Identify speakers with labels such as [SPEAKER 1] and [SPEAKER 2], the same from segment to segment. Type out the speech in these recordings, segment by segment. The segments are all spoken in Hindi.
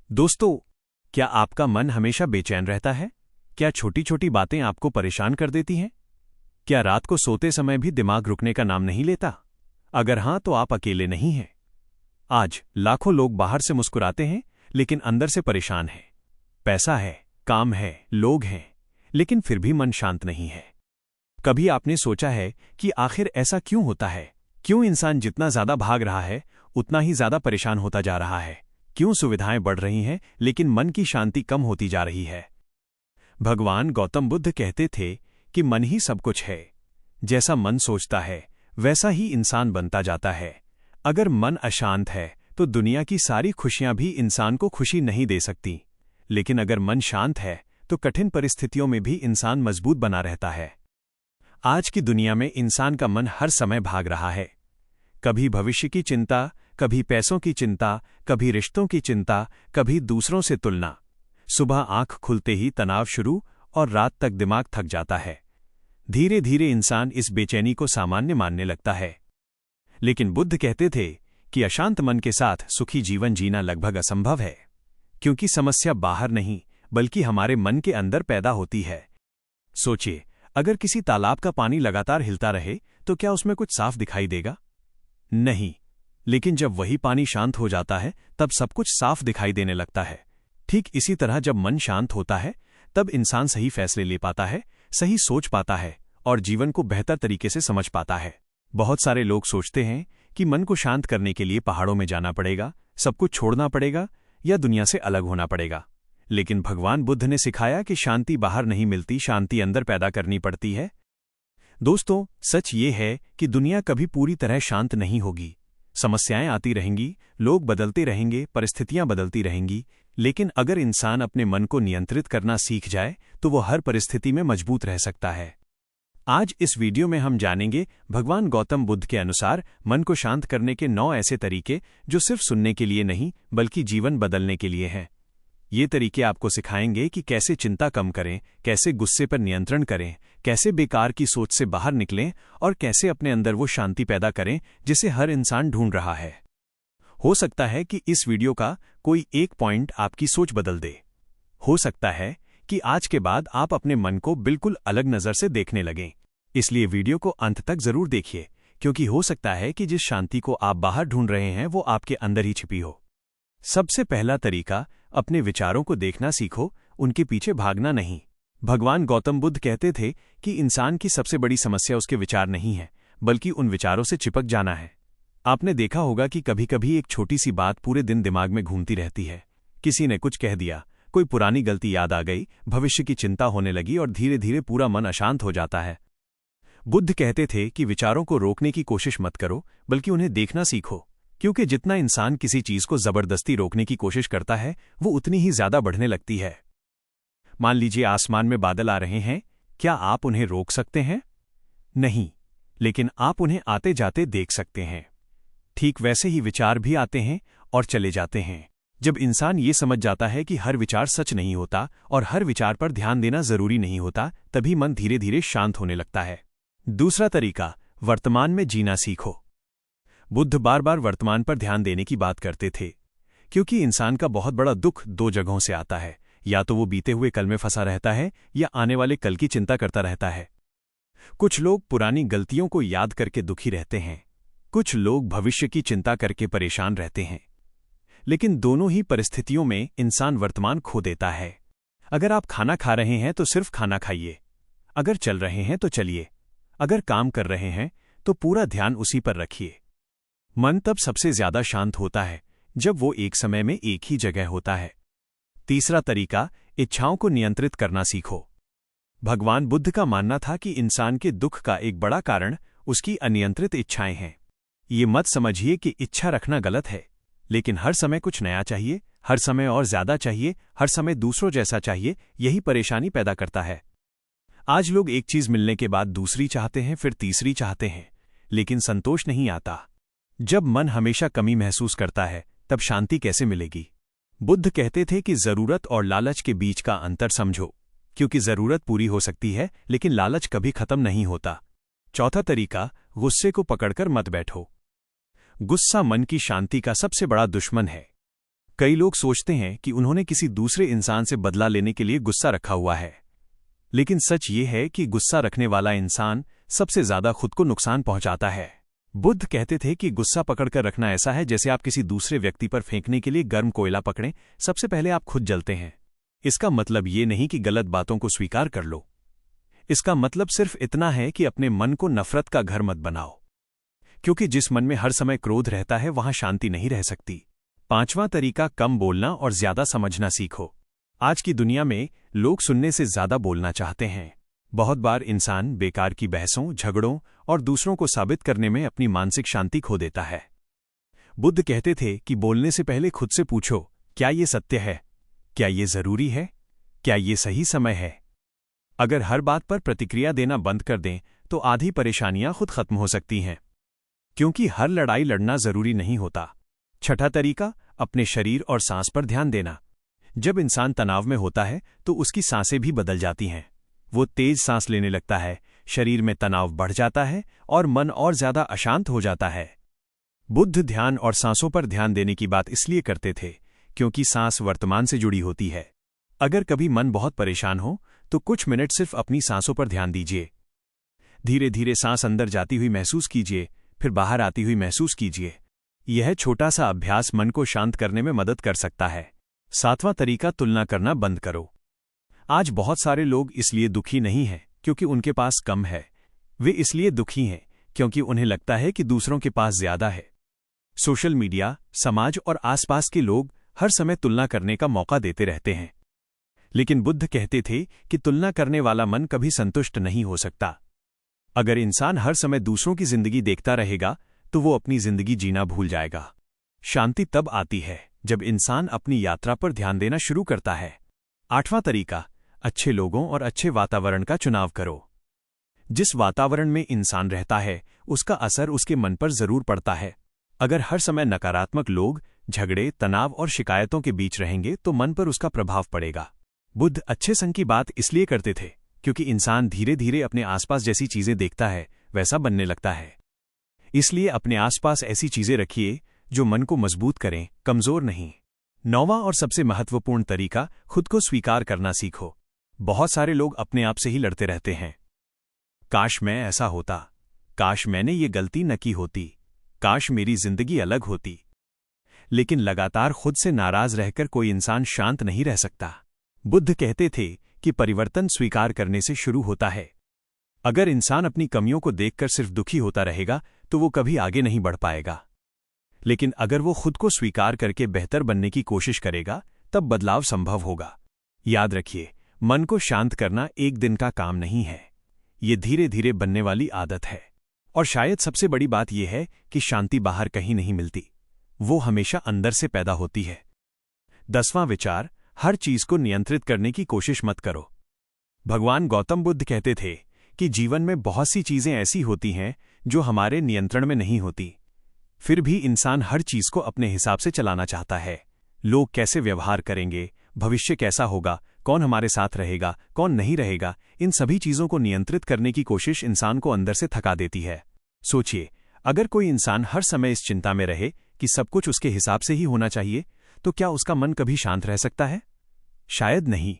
[SPEAKER 1] दोस्तों, क्या आपका मन हमेशा बेचैन रहता है? क्या छोटी छोटी बातें आपको परेशान कर देती हैं? क्या रात को सोते समय भी दिमाग रुकने का नाम नहीं लेता? अगर हां, तो आप अकेले नहीं हैं। आज लाखों लोग बाहर से मुस्कुराते हैं, लेकिन अंदर से परेशान हैं। पैसा है, काम है, लोग हैं, लेकिन फिर भी मन शांत नहीं है। कभी आपने सोचा है कि आखिर ऐसा क्यों होता है? क्यों इंसान जितना ज्यादा भाग रहा है, उतना ही ज्यादा परेशान होता जा रहा है? क्यों सुविधाएं बढ़ रही हैं, लेकिन मन की शांति कम होती जा रही है? भगवान गौतम बुद्ध कहते थे कि मन ही सब कुछ है। जैसा मन सोचता है, वैसा ही इंसान बनता जाता है। अगर मन अशांत है, तो दुनिया की सारी खुशियां भी इंसान को खुशी नहीं दे सकती। लेकिन अगर मन शांत है, तो कठिन परिस्थितियों में भी इंसान मजबूत बना रहता है। आज की दुनिया में इंसान का मन हर समय भाग रहा है। कभी भविष्य की चिंता, कभी पैसों की चिंता, कभी रिश्तों की चिंता, कभी दूसरों से तुलना। सुबह आंख खुलते ही तनाव शुरू और रात तक दिमाग थक जाता है। धीरे धीरे इंसान इस बेचैनी को सामान्य मानने लगता है। लेकिन बुद्ध कहते थे कि अशांत मन के साथ सुखी जीवन जीना लगभग असंभव है, क्योंकि समस्या बाहर नहीं, बल्कि हमारे मन के अंदर पैदा होती है। सोचिए, अगर किसी तालाब का पानी लगातार हिलता रहे, तो क्या उसमें कुछ साफ दिखाई देगा? नहीं। लेकिन जब वही पानी शांत हो जाता है, तब सब कुछ साफ दिखाई देने लगता है। ठीक इसी तरह जब मन शांत होता है, तब इंसान सही फैसले ले पाता है, सही सोच पाता है और जीवन को बेहतर तरीके से समझ पाता है। बहुत सारे लोग सोचते हैं कि मन को शांत करने के लिए पहाड़ों में जाना पड़ेगा, सब कुछ छोड़ना पड़ेगा या दुनिया से अलग होना पड़ेगा। लेकिन भगवान बुद्ध ने सिखाया कि शांति बाहर नहीं मिलती, शांति अंदर पैदा करनी पड़ती है। दोस्तों, सच ये है कि दुनिया कभी पूरी तरह शांत नहीं होगी। समस्याएं आती रहेंगी, लोग बदलते रहेंगे, परिस्थितियां बदलती रहेंगी। लेकिन अगर इंसान अपने मन को नियंत्रित करना सीख जाए, तो वो हर परिस्थिति में मजबूत रह सकता है। आज इस वीडियो में हम जानेंगे भगवान गौतम बुद्ध के अनुसार मन को शांत करने के 9 ऐसे तरीके, जो सिर्फ सुनने के लिए नहीं, बल्कि जीवन बदलने के लिए हैं। ये तरीके आपको सिखाएंगे कि कैसे चिंता कम करें, कैसे गुस्से पर नियंत्रण करें, कैसे बेकार की सोच से बाहर निकलें और कैसे अपने अंदर वो शांति पैदा करें जिसे हर इंसान ढूंढ रहा है। हो सकता है कि इस वीडियो का कोई एक पॉइंट आपकी सोच बदल दे। हो सकता है कि आज के बाद आप अपने मन को बिल्कुल अलग नजर से देखने लगें। इसलिए वीडियो को अंत तक जरूर देखिए, क्योंकि हो सकता है कि जिस शांति को आप बाहर ढूंढ रहे हैं, वो आपके अंदर ही छिपी हो। सबसे पहला तरीका, अपने विचारों को देखना सीखो, उनके पीछे भागना नहीं। भगवान गौतम बुद्ध कहते थे कि इंसान की सबसे बड़ी समस्या उसके विचार नहीं है, बल्कि उन विचारों से चिपक जाना है। आपने देखा होगा कि कभी कभी एक छोटी सी बात पूरे दिन दिमाग में घूमती रहती है। किसी ने कुछ कह दिया, कोई पुरानी गलती याद आ गई, भविष्य की चिंता होने लगी और धीरे धीरे पूरा मन अशांत हो जाता है। बुद्ध कहते थे कि विचारों को रोकने की कोशिश मत करो, बल्कि उन्हें देखना सीखो, क्योंकि जितना इंसान किसी चीज को जबरदस्ती रोकने की कोशिश करता है, वो उतनी ही ज्यादा बढ़ने लगती है। मान लीजिए आसमान में बादल आ रहे हैं, क्या आप उन्हें रोक सकते हैं? नहीं, लेकिन आप उन्हें आते जाते देख सकते हैं। ठीक वैसे ही विचार भी आते हैं और चले जाते हैं। जब इंसान ये समझ जाता है कि हर विचार सच नहीं होता और हर विचार पर ध्यान देना जरूरी नहीं होता, तभी मन धीरे धीरे शांत होने लगता है। दूसरा तरीका, वर्तमान में जीना सीखो। बुद्ध बार बार वर्तमान पर ध्यान देने की बात करते थे, क्योंकि इंसान का बहुत बड़ा दुख 2 जगहों से आता है। या तो वो बीते हुए कल में फंसा रहता है, या आने वाले कल की चिंता करता रहता है। कुछ लोग पुरानी गलतियों को याद करके दुखी रहते हैं, कुछ लोग भविष्य की चिंता करके परेशान रहते हैं। लेकिन दोनों ही परिस्थितियों में इंसान वर्तमान खो देता है। अगर आप खाना खा रहे हैं तो सिर्फ खाना खाइए, अगर चल रहे हैं तो चलिए, अगर काम कर रहे हैं तो पूरा ध्यान उसी पर रखिए। मन तब सबसे ज्यादा शांत होता है जब वो एक समय में एक ही जगह होता है। तीसरा तरीका, इच्छाओं को नियंत्रित करना सीखो। भगवान बुद्ध का मानना था कि इंसान के दुख का एक बड़ा कारण उसकी अनियंत्रित इच्छाएं हैं। ये मत समझिए कि इच्छा रखना गलत है, लेकिन हर समय कुछ नया चाहिए, हर समय और ज्यादा चाहिए, हर समय दूसरों जैसा चाहिए, यही परेशानी पैदा करता है। आज लोग एक चीज मिलने के बाद दूसरी चाहते हैं, फिर तीसरी चाहते हैं, लेकिन संतोष नहीं आता। जब मन हमेशा कमी महसूस करता है, तब शांति कैसे मिलेगी? बुद्ध कहते थे कि जरूरत और लालच के बीच का अंतर समझो, क्योंकि जरूरत पूरी हो सकती है, लेकिन लालच कभी खत्म नहीं होता। चौथा तरीका, गुस्से को पकड़कर मत बैठो। गुस्सा मन की शांति का सबसे बड़ा दुश्मन है। कई लोग सोचते हैं कि उन्होंने किसी दूसरे इंसान से बदला लेने के लिए गुस्सा रखा हुआ है, लेकिन सच ये है कि गुस्सा रखने वाला इंसान सबसे ज्यादा खुद को नुकसान पहुंचाता है। बुद्ध कहते थे कि गुस्सा पकड़कर रखना ऐसा है जैसे आप किसी दूसरे व्यक्ति पर फेंकने के लिए गर्म कोयला पकड़ें, सबसे पहले आप खुद जलते हैं। इसका मतलब ये नहीं कि गलत बातों को स्वीकार कर लो। इसका मतलब सिर्फ इतना है कि अपने मन को नफरत का घर मत बनाओ, क्योंकि जिस मन में हर समय क्रोध रहता है वहां शांति नहीं रह सकती। 5वां तरीका, कम बोलना और ज्यादा समझना सीखो। आज की दुनिया में लोग सुनने से ज्यादा बोलना चाहते हैं। बहुत बार इंसान बेकार की बहसों, झगड़ों और दूसरों को साबित करने में अपनी मानसिक शांति खो देता है। बुद्ध कहते थे कि बोलने से पहले खुद से पूछो, क्या ये सत्य है? क्या ये जरूरी है? क्या ये सही समय है? अगर हर बात पर प्रतिक्रिया देना बंद कर दें तो आधी परेशानियां खुद खत्म हो सकती हैं, क्योंकि हर लड़ाई लड़ना जरूरी नहीं होता। 6ठा तरीका, अपने शरीर और सांस पर ध्यान देना। जब इंसान तनाव में होता है तो उसकी सांसें भी बदल जाती हैं। वो तेज सांस लेने लगता है, शरीर में तनाव बढ़ जाता है और मन और ज्यादा अशांत हो जाता है। बुद्ध ध्यान और सांसों पर ध्यान देने की बात इसलिए करते थे क्योंकि सांस वर्तमान से जुड़ी होती है। अगर कभी मन बहुत परेशान हो तो कुछ मिनट सिर्फ अपनी सांसों पर ध्यान दीजिए। धीरे धीरे सांस अंदर जाती हुई महसूस कीजिए, फिर बाहर आती हुई महसूस कीजिए। यह छोटा सा अभ्यास मन को शांत करने में मदद कर सकता है। 7वां तरीका, तुलना करना बंद करो। आज बहुत सारे लोग इसलिए दुखी नहीं हैं क्योंकि उनके पास कम है, वे इसलिए दुखी हैं क्योंकि उन्हें लगता है कि दूसरों के पास ज्यादा है। सोशल मीडिया, समाज और आसपास के लोग हर समय तुलना करने का मौका देते रहते हैं, लेकिन बुद्ध कहते थे कि तुलना करने वाला मन कभी संतुष्ट नहीं हो सकता। अगर इंसान हर समय दूसरों की जिंदगी देखता रहेगा तो वो अपनी जिंदगी जीना भूल जाएगा। शांति तब आती है जब इंसान अपनी यात्रा पर ध्यान देना शुरू करता है। 8वां तरीका, अच्छे लोगों और अच्छे वातावरण का चुनाव करो। जिस वातावरण में इंसान रहता है उसका असर उसके मन पर जरूर पड़ता है। अगर हर समय नकारात्मक लोग, झगड़े, तनाव और शिकायतों के बीच रहेंगे तो मन पर उसका प्रभाव पड़ेगा। बुद्ध अच्छे संग की बात इसलिए करते थे क्योंकि इंसान धीरे धीरे अपने आसपास जैसी चीजें देखता है वैसा बनने लगता है। इसलिए अपने आसपास ऐसी चीजें रखिए जो मन को मजबूत करें, कमजोर नहीं। 9वां और सबसे महत्वपूर्ण तरीका, खुद को स्वीकार करना सीखो। बहुत सारे लोग अपने आप से ही लड़ते रहते हैं। काश मैं ऐसा होता, काश मैंने ये गलती न की होती, काश मेरी जिंदगी अलग होती। लेकिन लगातार खुद से नाराज रहकर कोई इंसान शांत नहीं रह सकता। बुद्ध कहते थे कि परिवर्तन स्वीकार करने से शुरू होता है। अगर इंसान अपनी कमियों को देखकर सिर्फ दुखी होता रहेगा तो वो कभी आगे नहीं बढ़ पाएगा, लेकिन अगर वो खुद को स्वीकार करके बेहतर बनने की कोशिश करेगा तब बदलाव संभव होगा। याद रखिए, मन को शांत करना एक दिन का काम नहीं है, ये धीरे धीरे बनने वाली आदत है। और शायद सबसे बड़ी बात यह है कि शांति बाहर कहीं नहीं मिलती, वो हमेशा अंदर से पैदा होती है। 10वां विचार, हर चीज को नियंत्रित करने की कोशिश मत करो। भगवान गौतम बुद्ध कहते थे कि जीवन में बहुत सी चीजें ऐसी होती हैं जो हमारे नियंत्रण में नहीं होती, फिर भी इंसान हर चीज को अपने हिसाब से चलाना चाहता है। लोग कैसे व्यवहार करेंगे, भविष्य कैसा होगा, कौन हमारे साथ रहेगा, कौन नहीं रहेगा, इन सभी चीजों को नियंत्रित करने की कोशिश इंसान को अंदर से थका देती है। सोचिए, अगर कोई इंसान हर समय इस चिंता में रहे कि सब कुछ उसके हिसाब से ही होना चाहिए, तो क्या उसका मन कभी शांत रह सकता है? शायद नहीं।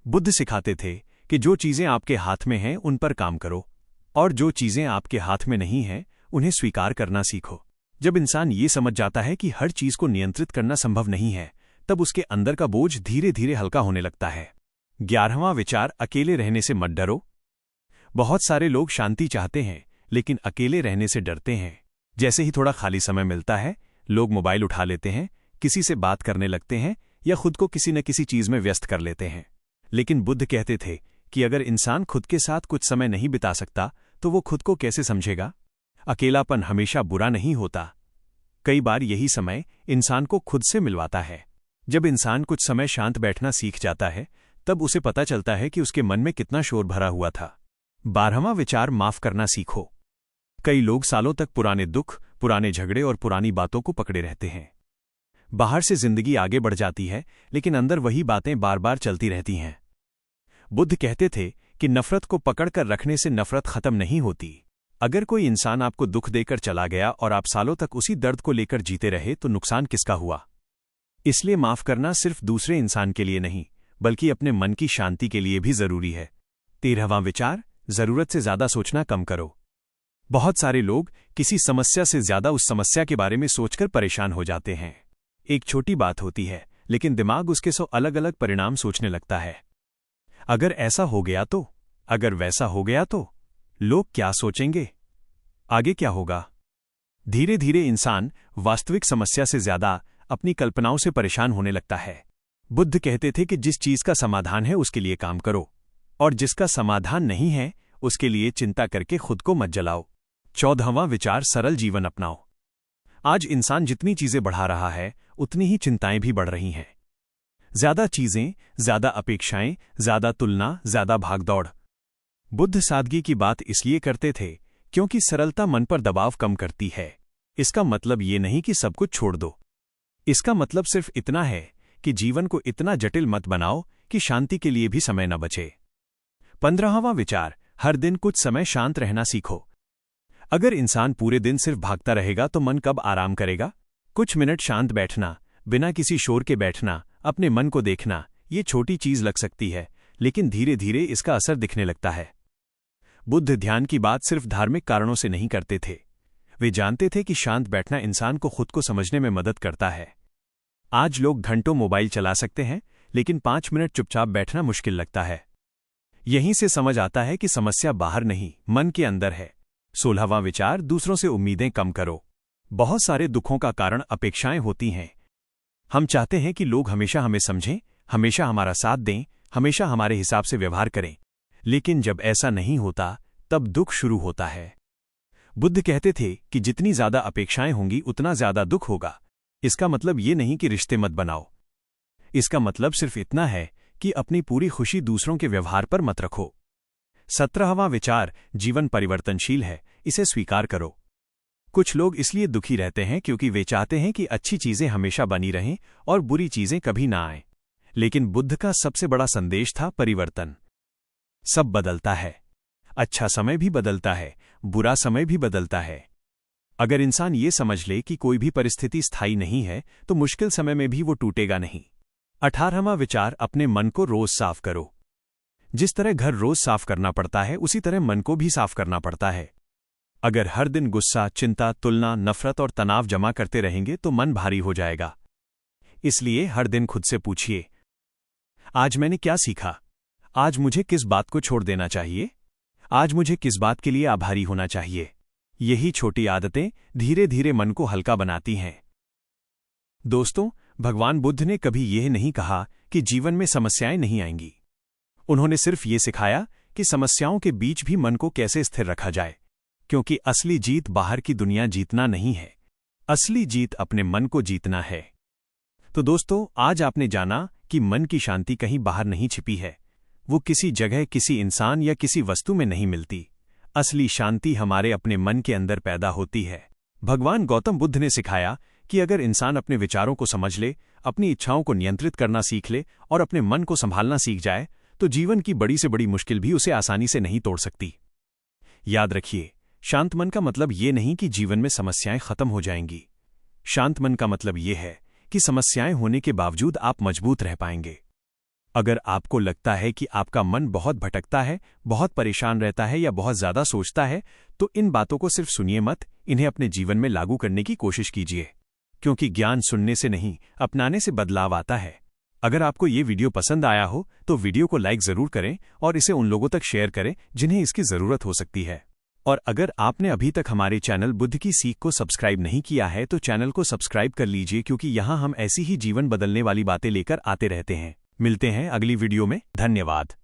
[SPEAKER 1] बुद्ध सिखाते थे कि जो चीजें आपके हाथ में हैं उन पर काम करो, और जो चीजें आपके हाथ में नहीं हैं उन्हें स्वीकार करना सीखो। जब इंसान ये समझ जाता है कि हर चीज को नियंत्रित करना संभव नहीं है, तब उसके अंदर का बोझ धीरे धीरे हल्का होने लगता है। 11वां विचार, अकेले रहने से मत डरो। बहुत सारे लोग शांति चाहते हैं लेकिन अकेले रहने से डरते हैं। जैसे ही थोड़ा खाली समय मिलता है, लोग मोबाइल उठा लेते हैं, किसी से बात करने लगते हैं या खुद को किसी न किसी चीज में व्यस्त कर लेते हैं। लेकिन बुद्ध कहते थे कि अगर इंसान खुद के साथ कुछ समय नहीं बिता सकता तो वो खुद को कैसे समझेगा? अकेलापन हमेशा बुरा नहीं होता, कई बार यही समय इंसान को खुद से मिलवाता है। जब इंसान कुछ समय शांत बैठना सीख जाता है तब उसे पता चलता है कि उसके मन में कितना शोर भरा हुआ था। 12वां विचार, माफ करना सीखो। कई लोग सालों तक पुराने दुख, पुराने झगड़े और पुरानी बातों को पकड़े रहते हैं। बाहर से जिंदगी आगे बढ़ जाती है लेकिन अंदर वही बातें बार बार चलती रहती हैं। बुद्ध कहते थे कि नफरत को पकड़कर रखने से नफरत खत्म नहीं होती। अगर कोई इंसान आपको दुख देकर चला गया और आप सालों तक उसी दर्द को लेकर जीते रहे तो नुकसान किसका हुआ? इसलिए माफ करना सिर्फ दूसरे इंसान के लिए नहीं, बल्कि अपने मन की शांति के लिए भी जरूरी है। 13वां विचार, जरूरत से ज्यादा सोचना कम करो। बहुत सारे लोग किसी समस्या से ज्यादा उस समस्या के बारे में सोचकर परेशान हो जाते हैं। एक छोटी बात होती है, लेकिन दिमाग उसके 100 अलग अलग परिणाम सोचने लगता है। अगर ऐसा हो गया तो, अगर वैसा हो गया तो, लोग क्या सोचेंगे, आगे क्या होगा। धीरे धीरे इंसान वास्तविक समस्या से ज्यादा अपनी कल्पनाओं से परेशान होने लगता है। बुद्ध कहते थे कि जिस चीज का समाधान है उसके लिए काम करो, और जिसका समाधान नहीं है उसके लिए चिंता करके खुद को मत जलाओ। 14वां विचार, सरल जीवन अपनाओ। आज इंसान जितनी चीजें बढ़ा रहा है उतनी ही चिंताएं भी बढ़ रही हैं। ज्यादा चीजें, ज्यादा अपेक्षाएं, ज्यादा तुलना, ज्यादा भागदौड़। बुद्ध सादगी की बात इसलिए करते थे क्योंकि सरलता मन पर दबाव कम करती है। इसका मतलब ये नहीं कि सब कुछ छोड़ दो। इसका मतलब सिर्फ इतना है कि जीवन को इतना जटिल मत बनाओ कि शांति के लिए भी समय न बचे। 15वां विचार, हर दिन कुछ समय शांत रहना सीखो। अगर इंसान पूरे दिन सिर्फ भागता रहेगा तो मन कब आराम करेगा। कुछ मिनट शांत बैठना, बिना किसी शोर के बैठना, अपने मन को देखना, ये छोटी चीज लग सकती है, लेकिन धीरे धीरे इसका असर दिखने लगता है। बुद्ध ध्यान की बात सिर्फ धार्मिक कारणों से नहीं करते थे। वे जानते थे कि शांत बैठना इंसान को खुद को समझने में मदद करता है। आज लोग घंटों मोबाइल चला सकते हैं, लेकिन 5 मिनट चुपचाप बैठना मुश्किल लगता है। यहीं से समझ आता है कि समस्या बाहर नहीं, मन के अंदर है। 16वां विचार, दूसरों से उम्मीदें कम करो। बहुत सारे दुखों का कारण अपेक्षाएं होती हैं। हम चाहते हैं कि लोग हमेशा हमें समझें, हमेशा हमारा साथ दें, हमेशा हमारे हिसाब से व्यवहार करें। लेकिन जब ऐसा नहीं होता तब दुख शुरू होता है। बुद्ध कहते थे कि जितनी ज्यादा अपेक्षाएं होंगी उतना ज्यादा दुख होगा। इसका मतलब ये नहीं कि रिश्ते मत बनाओ। इसका मतलब सिर्फ इतना है कि अपनी पूरी खुशी दूसरों के व्यवहार पर मत रखो। 17वां विचार, जीवन परिवर्तनशील है, इसे स्वीकार करो। कुछ लोग इसलिए दुखी रहते हैं क्योंकि वे चाहते हैं कि अच्छी चीजें हमेशा बनी रहें और बुरी चीजें कभी ना आएं। लेकिन बुद्ध का सबसे बड़ा संदेश था परिवर्तन। सब बदलता है, अच्छा समय भी बदलता है, बुरा समय भी बदलता है। अगर इंसान ये समझ ले कि कोई भी परिस्थिति स्थायी नहीं है तो मुश्किल समय में भी वो टूटेगा नहीं। 18वां विचार, अपने मन को रोज साफ करो। जिस तरह घर रोज साफ करना पड़ता है उसी तरह मन को भी साफ करना पड़ता है। अगर हर दिन गुस्सा, चिंता, तुलना, नफरत और तनाव जमा करते रहेंगे तो मन भारी हो जाएगा। इसलिए हर दिन खुद से पूछिए, आज मैंने क्या सीखा? आज मुझे किस बात को छोड़ देना चाहिए? आज मुझे किस बात के लिए आभारी होना चाहिए? यही छोटी आदतें धीरे धीरे मन को हल्का बनाती हैं। दोस्तों, भगवान बुद्ध ने कभी यह नहीं कहा कि जीवन में समस्याएं नहीं आएंगी। उन्होंने सिर्फ ये सिखाया कि समस्याओं के बीच भी मन को कैसे स्थिर रखा जाए, क्योंकि असली जीत बाहर की दुनिया जीतना नहीं है, असली जीत अपने मन को जीतना है। तो दोस्तों, आज आपने जाना कि मन की शांति कहीं बाहर नहीं छिपी है। वो किसी जगह, किसी इंसान या किसी वस्तु में नहीं मिलती। असली शांति हमारे अपने मन के अंदर पैदा होती है। भगवान गौतम बुद्ध ने सिखाया कि अगर इंसान अपने विचारों को समझ ले, अपनी इच्छाओं को नियंत्रित करना सीख ले और अपने मन को संभालना सीख जाए तो जीवन की बड़ी से बड़ी मुश्किल भी उसे आसानी से नहीं तोड़ सकती। याद रखिए, शांत मन का मतलब ये नहीं कि जीवन में समस्याएं खत्म हो जाएंगी। शांत मन का मतलब ये है कि समस्याएं होने के बावजूद आप मजबूत रह पाएंगे। अगर आपको लगता है कि आपका मन बहुत भटकता है, बहुत परेशान रहता है या बहुत ज्यादा सोचता है, तो इन बातों को सिर्फ सुनिए मत, इन्हें अपने जीवन में लागू करने की कोशिश कीजिए। क्योंकि ज्ञान सुनने से नहीं, अपनाने से बदलाव आता है। अगर आपको ये वीडियो पसंद आया हो तो वीडियो को लाइक जरूर करें और इसे उन लोगों तक शेयर करें जिन्हें इसकी जरूरत हो सकती है। और अगर आपने अभी तक हमारे चैनल बुद्ध की सीख को सब्सक्राइब नहीं किया है तो चैनल को सब्सक्राइब कर लीजिए, क्योंकि यहाँ हम ऐसी ही जीवन बदलने वाली बातें लेकर आते रहते हैं। मिलते हैं अगली वीडियो में। धन्यवाद।